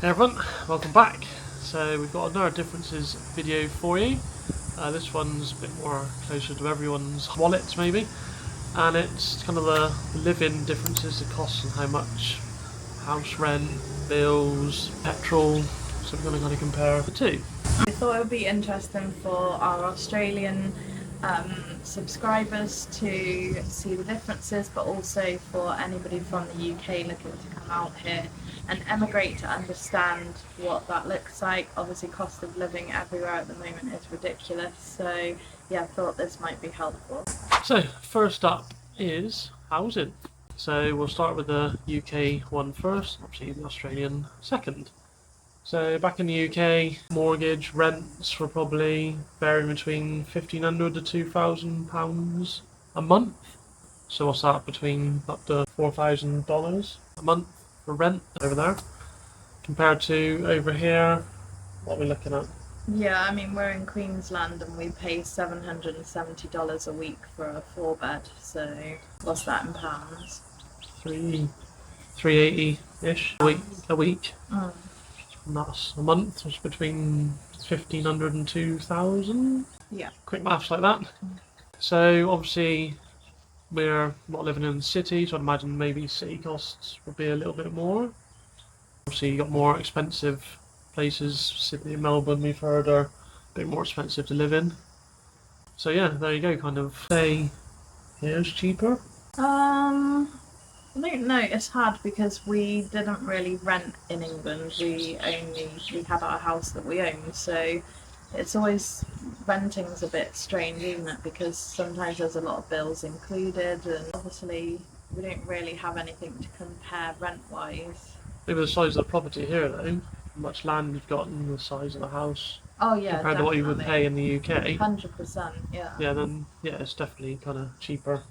Hey everyone, welcome back. So we've got another differences video for you. This one's a bit more closer to everyone's wallets maybe, and it's kind of the live-in differences, the costs and how much house rent, bills, petrol, so we're going to kind of compare the two. I thought it would be interesting for our Australian subscribers to see the differences, but also for anybody from the UK looking to come out here and emigrate to understand what that looks like. Obviously, cost of living everywhere at the moment is ridiculous, so yeah, I thought this might be helpful. So first up is housing. So we'll start with the UK one first, obviously the Australian second. So back in the UK, mortgage rents were probably varying between £1,500 to £2,000 a month. So what's that, between up to $4,000 a month for rent over there, compared to over here, what are we looking at? Yeah, I mean, we're in Queensland and we pay $770 a week for a 4-bed, so what's that in pounds? $380-ish a week. Mm. And that's a month, it's between 1,500 and 2,000. Yeah. Quick maths like that. So obviously we're not living in the city, so I'd imagine maybe city costs would be a little bit more. Obviously you got more expensive places, Sydney and Melbourne we've heard are a bit more expensive to live in. So yeah, there you go, kind of say here's cheaper. I don't know, it's hard because we didn't really rent in England. We had our house that we owned, so it's always, renting's a bit strange, isn't it? Because sometimes there's a lot of bills included, and obviously we don't really have anything to compare rent-wise. Maybe the size of the property here though, how much land you've got and the size of the house. Oh yeah, compared to what you would pay in the UK. 100%, yeah. Yeah, then yeah, it's definitely kind of cheaper.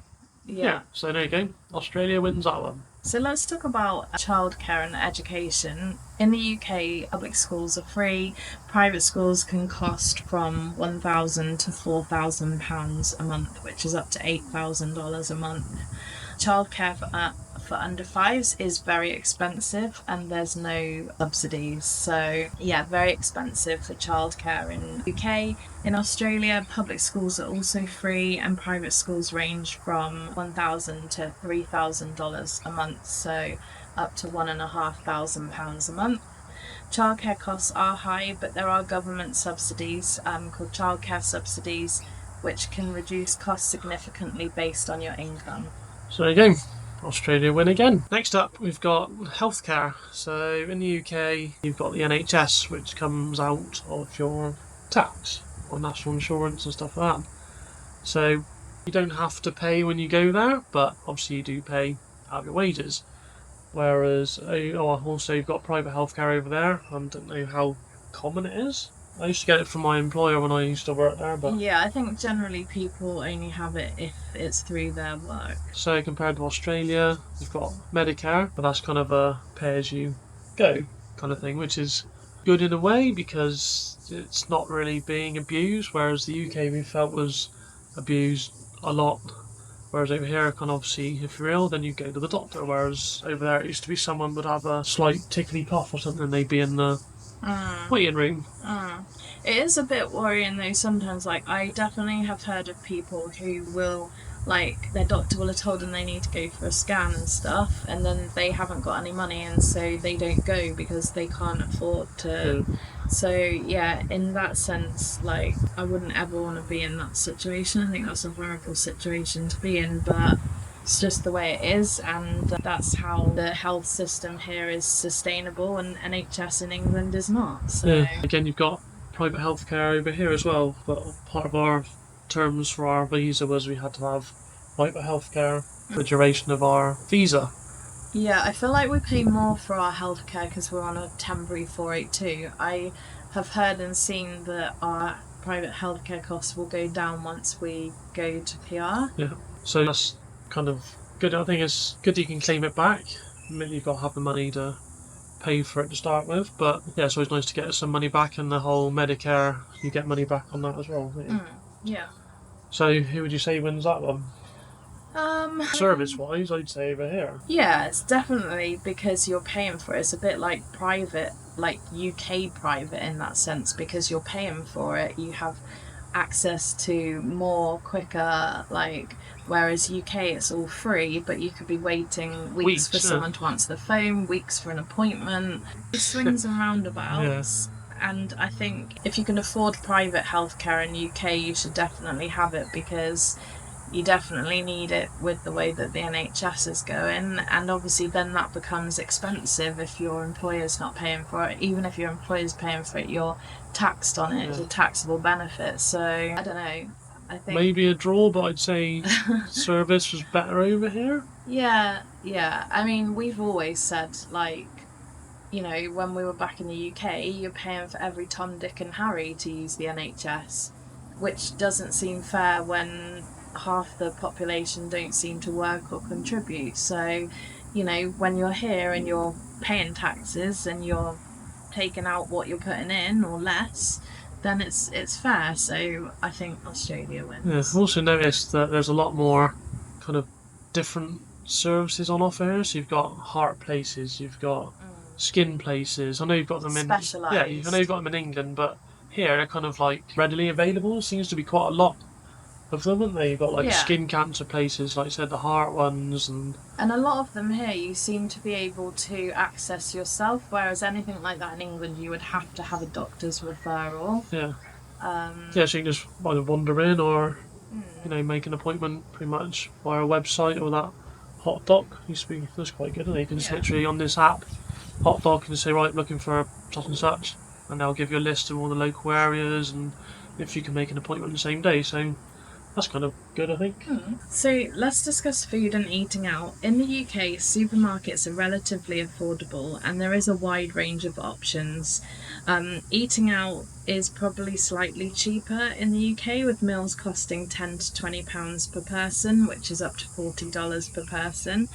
Yeah. So there you go. Australia wins that one. So let's talk about childcare and education. In the UK, public schools are free. Private schools can cost from £1,000 to £4,000 a month, which is up to $8,000 a month. Childcare for under fives is very expensive and there's no subsidies, so yeah, very expensive for childcare in the UK. In Australia, public schools are also free and private schools range from $1,000 to $3,000 a month, so up to £1,500 a month. Childcare costs are high, but there are government subsidies called childcare subsidies, which can reduce costs significantly based on your income. So there you go. Australia win again. Next up, we've got healthcare. So in the UK, you've got the NHS, which comes out of your tax or national insurance and stuff like that. So you don't have to pay when you go there, but obviously you do pay out of your wages. Whereas, also you've got private healthcare over there. I don't know how common it is. I used to get it from my employer when I used to work there, but yeah, I think generally people only have it if it's through their work. So compared to Australia, you've got Medicare, but that's kind of a pay-as-you-go kind of thing, which is good in a way because it's not really being abused, whereas the UK we felt was abused a lot. Whereas over here, kind of obviously, if you're ill, then you go to the doctor. Whereas over there, it used to be someone would have a slight tickly cough or something, and they'd be in the waiting room. It is a bit worrying though sometimes. Like, I definitely have heard of people who will, like, their doctor will have told them they need to go for a scan and stuff, and then they haven't got any money, and so they don't go because they can't afford to. So yeah, in that sense, like, I wouldn't ever want to be in that situation. I think that's a horrible situation to be in, but it's just the way it is, and that's how the health system here is sustainable, and NHS in England is not. So Yeah. Again, you've got private healthcare over here as well, but part of our terms for our visa was we had to have private healthcare for the duration of our visa. yeah, I feel like we pay more for our healthcare because we're on a temporary 482. I have heard and seen that our private healthcare costs will go down once we go to PR. Yeah, so that's kind of good. I think it's good that you can claim it back. I mean, you've got to have the money to pay for it to start with, but yeah, it's always nice to get some money back, and the whole Medicare, you get money back on that as well. Yeah. So who would you say wins that one? Service-wise, I'd say over here. Yeah, it's definitely because you're paying for it. It's a bit like private like UK private in that sense, because you're paying for it. You have access to more quicker, like, whereas UK it's all free, but you could be waiting weeks for someone to answer the phone, weeks for an appointment. It swings and roundabouts. And I think if you can afford private healthcare in UK, you should definitely have it, because you definitely need it with the way that the NHS is going. And obviously then that becomes expensive if your employer's not paying for it. Even if your employer's paying for it, you're taxed on it. It's a taxable benefit. So I don't know, I think maybe a draw, but I'd say service was better over here. yeah, I mean, we've always said, like, you know, when we were back in the UK, you're paying for every Tom, Dick and Harry to use the NHS, which doesn't seem fair when half the population don't seem to work or contribute. So, you know, when you're here and you're paying taxes and you're taking out what you're putting in or less, then it's fair. So I think Australia wins. Yeah, I've also noticed that there's a lot more kind of different services on offer here. So you've got heart places, you've got skin places. I know you've got them in Specialised. I know you've got them in England, but here they're kind of like readily available. Seems to be quite a lot of them, haven't they? You've got like skin cancer places, like I said, the heart ones, and a lot of them here you seem to be able to access yourself, whereas anything like that in England you would have to have a doctor's referral. So you can just either wander in or you know, make an appointment pretty much via a website or that hot doc. That's quite good, isn't it? You can just literally on this app, hot doc, and just say, right, looking for such and such, and they'll give you a list of all the local areas and if you can make an appointment the same day. So that's kind of good, I think. So let's discuss food and eating out. In the UK, supermarkets are relatively affordable and there is a wide range of options. Eating out is probably slightly cheaper in the UK, with meals costing £10 to £20 per person, which is up to $40 per person,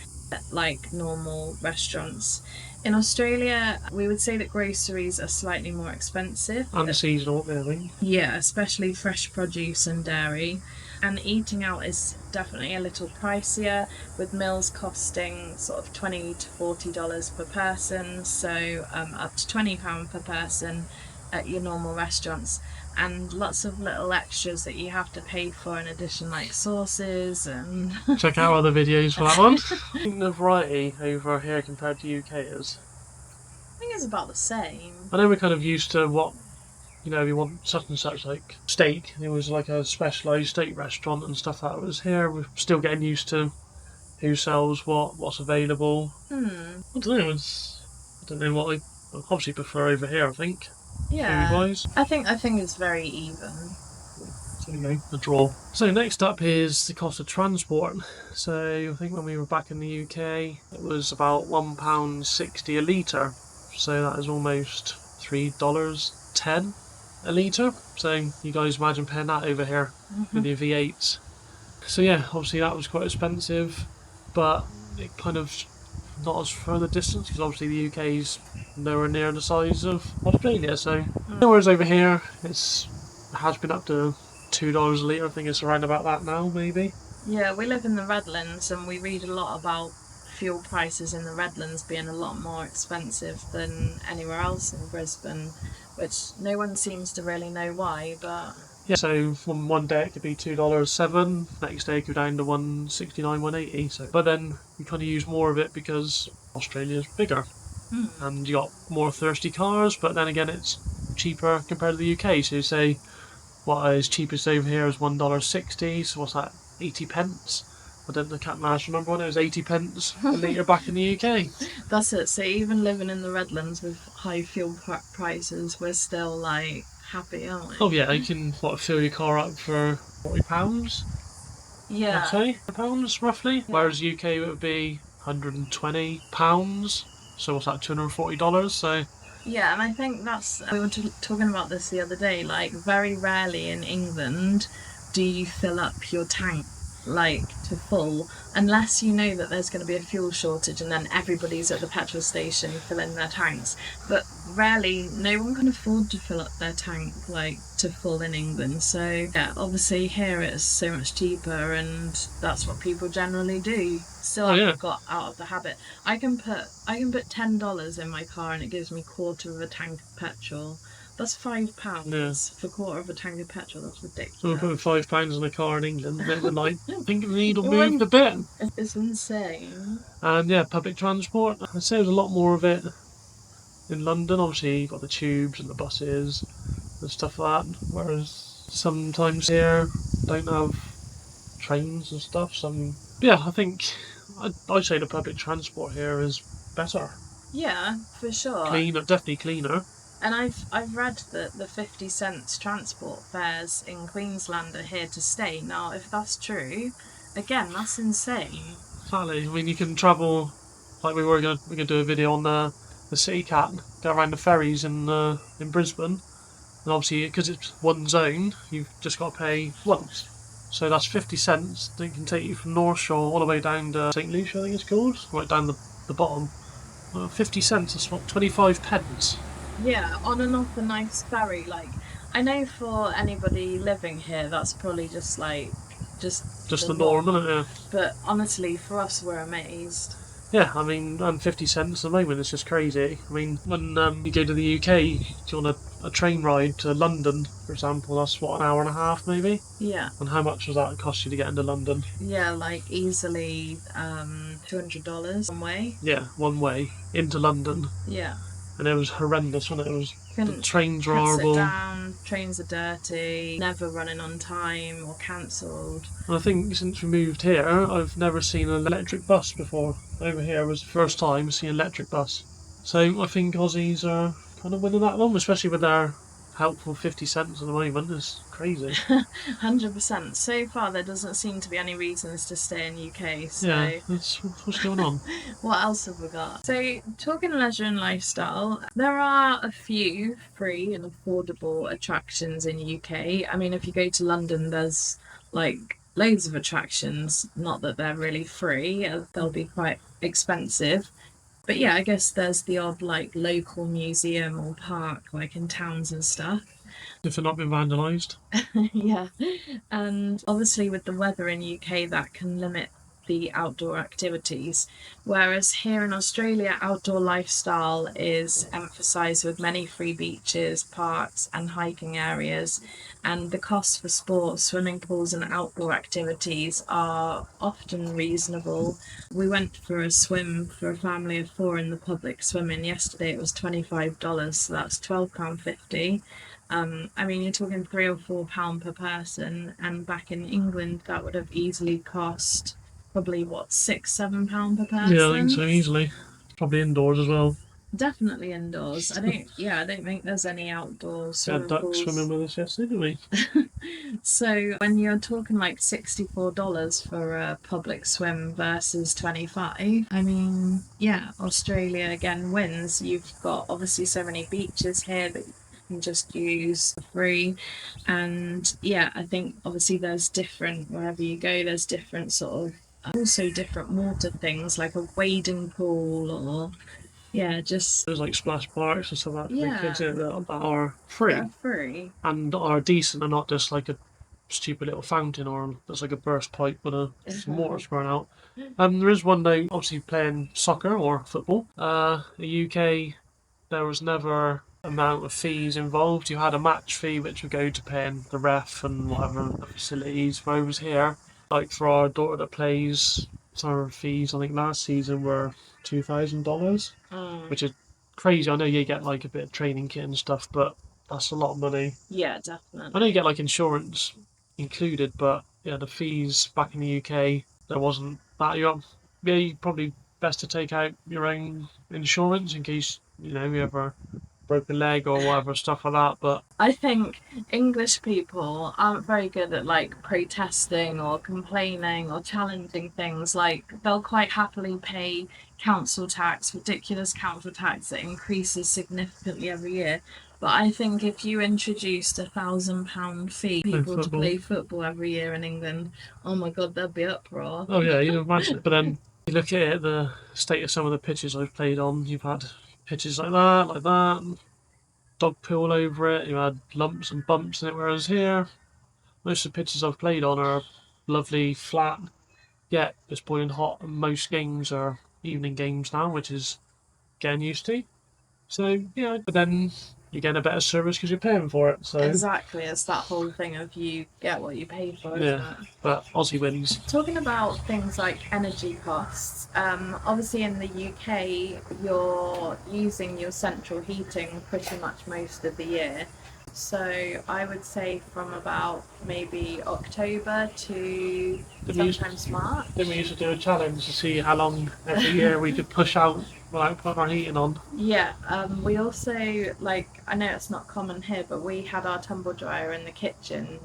like normal restaurants. In Australia, we would say that groceries are slightly more expensive. Unseasonal, I think. Yeah, especially fresh produce and dairy. And eating out is definitely a little pricier, with meals costing sort of $20 to $40 per person, so up to £20 per person at your normal restaurants, and lots of little extras that you have to pay for in addition, like sauces and check out other videos for that one. I think the variety over here compared to UK is, I think it's about the same. I know we're kind of used to what, you know, you want such and such, like steak. It was like a specialised steak restaurant and stuff that was here. We're still getting used to who sells what's available. I don't know. I don't know what I obviously prefer over here, I think. Yeah. Food-wise. I think it's very even. So, you know, a draw. So next up is the cost of transport. So I think when we were back in the UK, it was about £1.60 a litre. So that is almost $3.10 a litre. So you guys imagine paying that over here with your V8s. So yeah, obviously that was quite expensive, but it kind of not as further distance, because obviously the UK's nowhere near the size of Australia. So whereas over here it has been up to $2 a litre. I think it's around about that now, maybe. Yeah, we live in the Redlands and we read a lot about fuel prices in the Redlands being a lot more expensive than anywhere else in Brisbane, which no one seems to really know why, but yeah. So from one day it could be $2.07, next day it could go down to $1.69, $1.80. So, but then you kind of use more of it because Australia's bigger, and you got more thirsty cars. But then again, it's cheaper compared to the UK. So you say what is cheapest over here is $1.60. So what's that? 80 pence. I can't remember when it was 80 pence a litre back in the UK. That's it. So even living in the Redlands with high fuel prices, we're still like happy, aren't we? Oh yeah, you can fill your car up for £40. Yeah. I'd say £100 roughly. Yeah. Whereas UK it would be £120. So what's that? $240. So. Yeah, and I think we were talking about this the other day. Like, very rarely in England do you fill up your tank. Like, to full, unless you know that there's going to be a fuel shortage and then everybody's at the petrol station filling their tanks. But rarely, no one can afford to fill up their tank like to full in England. So yeah, obviously here it's so much cheaper, and that's what people generally do. Still Oh yeah, haven't got out of the habit. I can put $10 in my car and it gives me quarter of a tank of petrol. That's yeah. £5 for quarter of a tank of petrol. That's So we're putting ridiculous. £5 in a car in England. Bit of a night. I think we need to move When a bit. it's insane. And yeah, public transport. I'd say there's a lot more of it in London. Obviously, you've got the tubes and the buses and stuff like that. Whereas sometimes here don't have trains and stuff. Some yeah, I think I'd say the public transport here is better, Yeah, for sure. cleaner, definitely cleaner. And I've read that the 50 cents transport fares in Queensland are here to stay. Now, if that's true, again, that's insane. Exactly. I mean, you can travel like we're gonna do a video on the city cat, go around the ferries in Brisbane, and obviously because it's one zone, you've just got to pay once. So that's 50 cents. That can take you from North Shore all the way down to St Lucia, I think it's called, right down the bottom. 50 cents. That's what 25 pence. Yeah, on and off a nice ferry. Like, I know for anybody living here, that's probably just Just the the norm, norm. isn't it? But honestly, for us, we're amazed. Yeah, I mean, and 50 cents at the moment is just crazy. I mean, when you go to the UK, do you want a train ride to London, for example, that's what, an hour and a half maybe? Yeah. And how much was that cost you to get into London? Yeah, like easily $200 one way. Yeah, one way into London. Yeah. And it was horrendous, wasn't it? It was, the Couldn't trains were sit horrible. down, trains are dirty, never running on time or cancelled. And I think since we moved here, I've never seen an electric bus before. Over here was the first time seeing an electric bus. So I think Aussies are kind of winning that one, especially with their helpful 50 cents at the moment. It's crazy. 100%. So far, there doesn't seem to be any reasons to stay in UK. Yeah, So, what's going on? what else have we got? So, talking leisure and lifestyle, there are a few free and affordable attractions in UK. I mean, if you go to London, there's like loads of attractions. Not that they're really free, they'll be quite expensive. But yeah, I guess there's the odd like local museum or park, like in towns and stuff. If they're not been vandalised. Yeah. And obviously, with the weather in UK, that can limit the outdoor activities. Whereas here in Australia, outdoor lifestyle is emphasised with many free beaches, parks, and hiking areas. And the costs for sports, swimming pools, and outdoor activities are often reasonable. We went for a swim for a family of four in the public swimming yesterday. It was $25, so that's £12.50. I mean, you're talking £3 or £4 per person, and back in England, that would have easily cost probably what £6, £7 per Yeah, I think so, person. easily. Probably indoors as well. Definitely indoors. I don't think there's any outdoor We had swimming ducks swimming pools. with us yesterday, didn't we? So when you're talking like $64 for a public swim versus 25, I mean, yeah, Australia again wins. You've got obviously so many beaches here that you can just use for free. And yeah, I think obviously there's different wherever you go, there's different sort of also different water things like a wading pool or yeah, just There's like splash parks and stuff like that for the yeah, kids that are that are free free. and are decent and not just like a stupid little fountain or just like a burst pipe with some water spraying out. There is one though, obviously playing soccer or football. The UK, there was never amount of fees involved. You had a match fee which would go to paying the ref and whatever the facilities. Whereas here, like for our daughter that plays, our fees I think last season were $2,000, Mm, which is crazy. I know you get like a bit of training kit and stuff, but that's a lot of money. yeah, I know you get definitely. like insurance included, but yeah, the fees back in the UK there wasn't that. Yeah, you probably best to take out your own insurance in case you ever broke a leg or whatever stuff like that. But I think English people aren't very good at like protesting or complaining or challenging things. Like they'll quite happily pay council tax, ridiculous council tax that increases significantly every year. But I think if you introduced £1,000 fee Playing people to football. play football every year in England, oh my god, there'd be uproar. Oh yeah, you imagine it. But then you look at it, the state of some of the pitches I've played on. You've had pitches like that, dog poo all over it. You had lumps and bumps in it. Whereas here, most of the pitches I've played on are lovely, flat. Yet it's boiling hot, and most games are evening games now, which is getting used to. So yeah, but then you're getting a better service because you're paying for it. So Exactly, it's that whole thing of you get what you pay for, isn't yeah, it? but Aussie wins. Talking about things like energy costs, obviously in the UK, you're using your central heating pretty much most of the year. So I would say from about maybe October to Didn't we, used, sometimes March. didn't we used to do a challenge to see how long every year we could push out without putting our heating on? Yeah, we also, like, I know it's not common here, but we had our tumble dryer in the kitchen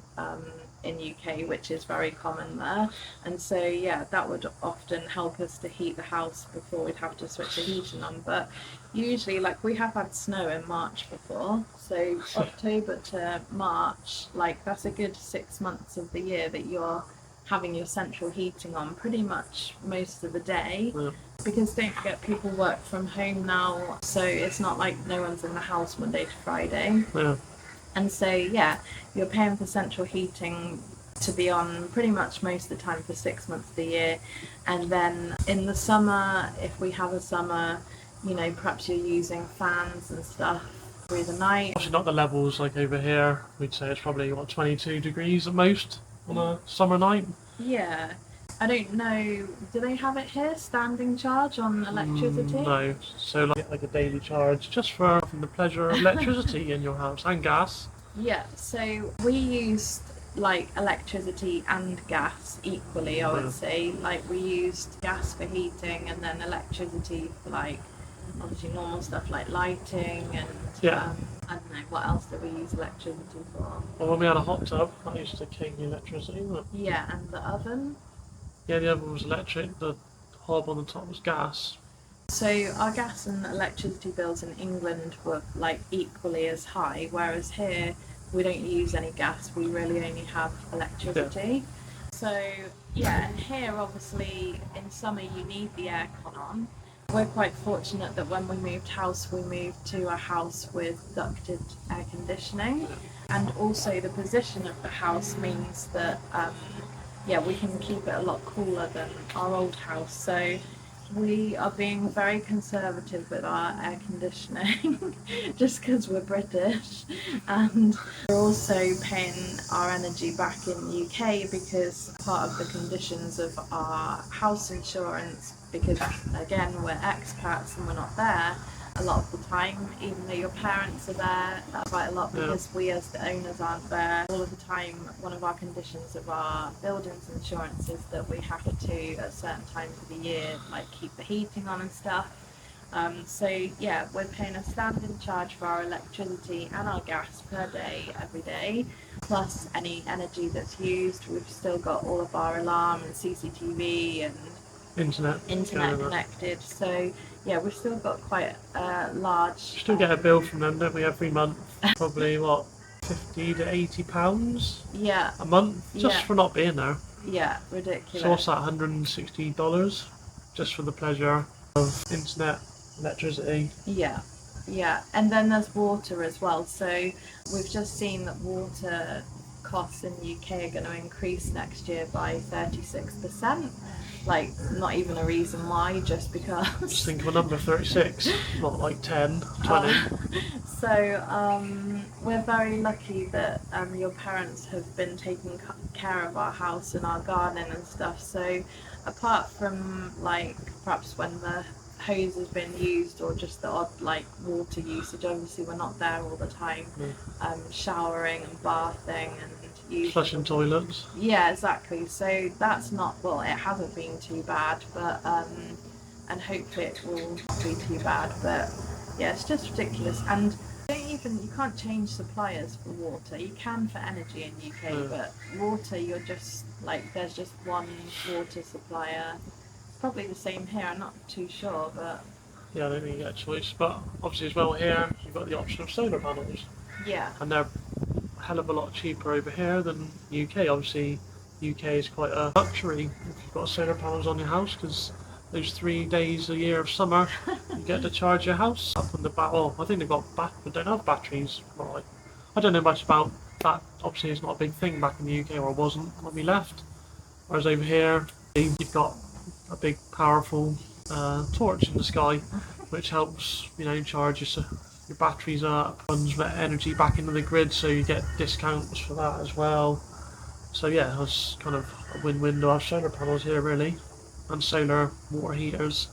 in UK, which is very common there. And so, yeah, that would often help us to heat the house before we'd have to switch the heating on. But usually, like, we have had snow in March before, so October to March, like, that's a good 6 months of the year that you're having your central heating on pretty much most of the day. Yeah. Because don't forget, people work from home now, so it's not like no one's in the house Monday to Friday. Yeah. And so, yeah, you're paying for central heating to be on pretty much most of the time for 6 months of the year. And then in the summer, if we have a summer, you know, perhaps you're using fans and stuff through the night. Obviously not the levels like over here. We'd say it's probably 22 degrees at most on a summer night. Yeah. I don't know, do they have it here, standing charge on electricity? No, so like a daily charge just for having the pleasure of electricity in your house and gas. Yeah, so we used like electricity and gas equally, I would say. Like we used gas for heating and then electricity for like obviously normal stuff like lighting and Yeah. I don't know what else did we use electricity for. Well, when we had a hot tub, that used to king the electricity, wasn't it? Yeah, and the oven. Yeah, the oven was electric. The hob on the top was gas. So our gas and electricity bills in England were like equally as high, whereas here we don't use any gas. We really only have electricity. Yeah. So yeah, and here obviously in summer you need the aircon on. We're quite fortunate that when we moved house, we moved to a house with ducted air conditioning, and also the position of the house means that yeah, we can keep it a lot cooler than our old house. So we are being very conservative with our air conditioning just because we're British, and we're also paying our energy back in the UK because part of the conditions of our house insurance, because again we're expats and we're not there a lot of the time, even though your parents are there quite a lot, because we as the owners aren't there all of the time. One of our conditions of our buildings insurance is that we have to at certain times of the year like keep the heating on and stuff. So yeah, we're paying a standing charge for our electricity and our gas per day every day, plus any energy that's used. We've still got all of our alarm and CCTV and Internet connected, so yeah, we've still got quite a large. Still get a bill from them, don't we, every month? Probably what, £50 to £80? Yeah. A month just for not being there. Yeah, ridiculous. So what's that, $160 just for the pleasure of internet, electricity? Yeah, yeah, and then there's water as well. So we've just seen that water costs in the UK are going to increase next year by 36%. Like, not even a reason why, just because. Just think of a number, 36, not like 10, 20. So we're very lucky that your parents have been taking care of our house and our garden and stuff. So apart from like perhaps when the hose has been used or just the odd like water usage, obviously we're not there all the time, showering and bathing and flushing toilets. Yeah, exactly. So that's not, well, it hasn't been too bad, but and hopefully it will not be too bad. But yeah, it's just ridiculous. And you can't change suppliers for water. You can for energy in UK, but water, you're just like, there's just one water supplier. It's probably the same here. I'm not too sure, but yeah, I don't think you get a choice. But obviously, as well here, you've got the option of solar panels, Yeah. and they're a hell of a lot cheaper over here than UK. Obviously, UK is quite a luxury if you've got solar panels on your house because those 3 days a year of summer, you get to charge your house up on the back. Oh, I think they've got they don't have batteries. Right. I don't know much about that. Obviously, it's not a big thing back in the UK, or wasn't when we left. Whereas over here, you've got a big, powerful torch in the sky, which helps charge your batteries up, runs energy back into the grid, so you get discounts for that as well. So yeah, it's kind of a win-win to have solar panels here, really, and solar water heaters.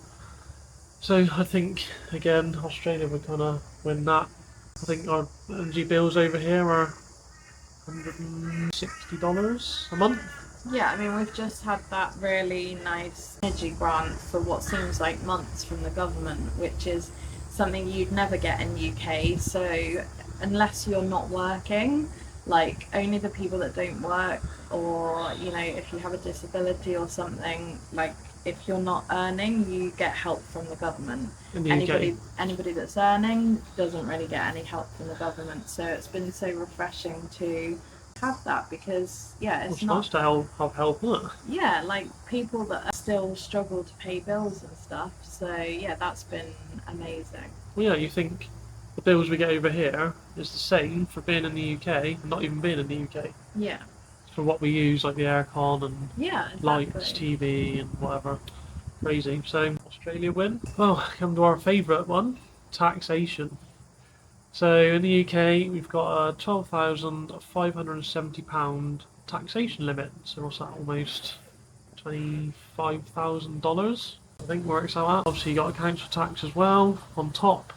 So I think again, Australia would kind of win that. I think our energy bills over here are $160 a month. Yeah, I mean, we've just had that really nice energy grant for what seems like months from the government, which is something you'd never get in UK. So, unless you're not working, like only the people that don't work, or if you have a disability or something, like if you're not earning, you get help from the government. In the Anybody UK. anybody that's earning doesn't really get any help from the government. So it's been so refreshing to have that because Well, it's it's not nice to have help, isn't it? yeah, like people that still struggle to pay bills and stuff. So yeah, that's been amazing. Well, yeah, you think the bills we get over here is the same for being in the UK and not even being in the UK. Yeah. For what we use, like the aircon and Yeah, lights, exactly. TV, and whatever. Crazy. So, Australia win. Well, come to our favourite one, taxation. So, in the UK, we've got a £12,570 taxation limit. So, what's that? Almost $25,000, I think works out at. Obviously, you got a council tax as well on top,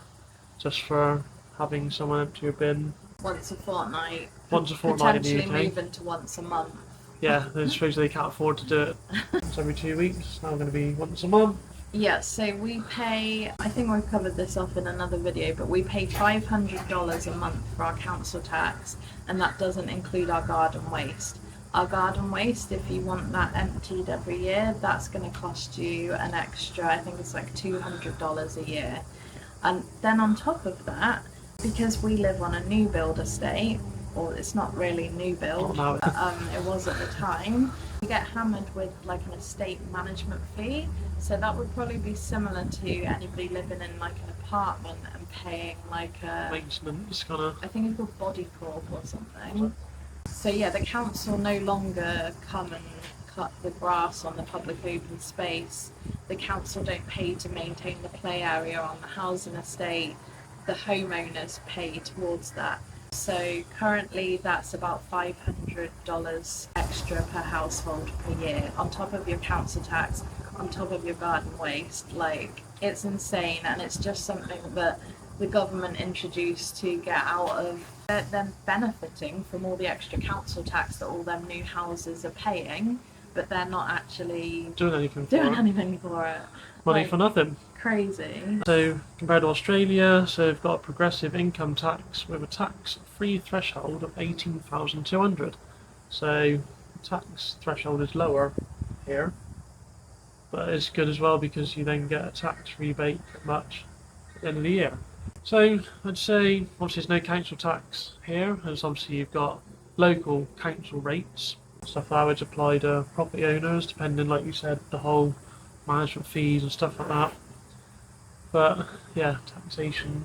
just for having someone empty your bin Once a fortnight. once a fortnight in the Potentially UK. moving to once a month. Yeah, I suppose they can't afford to do it once every 2 weeks. It's now going to be once a month. Yeah, so we pay, I think we've covered this off in another video, but we pay $500 a month for our council tax, and that doesn't include our garden waste. Our garden waste, if you want that emptied every year, that's going to cost you an extra, I think it's like $200 a year. And then on top of that, because we live on a new build estate, or it's not really new build, Oh, no. it was at the time, we get hammered with like an estate management fee. So that would probably be similar to anybody living in like an apartment and paying like a Maintenance, kind of. I think it's called body corp or something. So yeah, the council no longer come and cut the grass on the public open space. The council don't pay to maintain the play area on the housing estate. The homeowners pay towards that. So currently that's about $500 extra per household per year on top of your council tax, on top of your garden waste. Like it's insane, and it's just something that the government introduced to get out of them benefiting from all the extra council tax that all them new houses are paying, but they're not actually Doing anything for doing it. anything for it. Money Like, for nothing. crazy. So, compared to Australia, so they've got a progressive income tax with a tax-free threshold of 18,200. So, the tax threshold is lower here, but it's good as well because you then get a tax rebate pretty much at the end of the year. So I'd say obviously there's no council tax here, as obviously you've got local council rates, stuff that would apply to property owners, depending, like you said, the whole management fees and stuff like that. But yeah, taxation,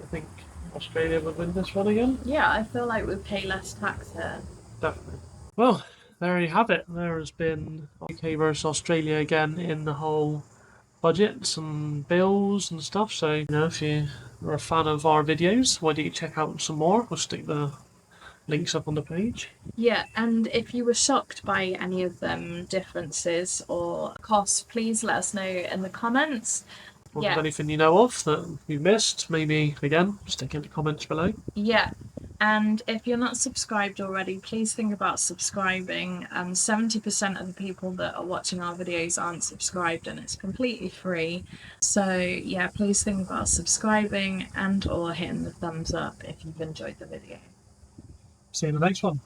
I think Australia would win this one again. Yeah, I feel like we pay less tax here. Definitely. Well, there you have it. There has been UK versus Australia again in the whole budgets and bills and stuff. So, if you are a fan of our videos, why don't you check out some more? We'll stick the links up on the page. Yeah, and if you were shocked by any of them differences or costs, please let us know in the comments. Or if Yeah, there's anything you know of that we missed, maybe again, stick in the comments below. yeah. And if you're not subscribed already, please think about subscribing. 70% of the people that are watching our videos aren't subscribed, and it's completely free. So yeah, please think about subscribing and or hitting the thumbs up if you've enjoyed the video. See you in the next one.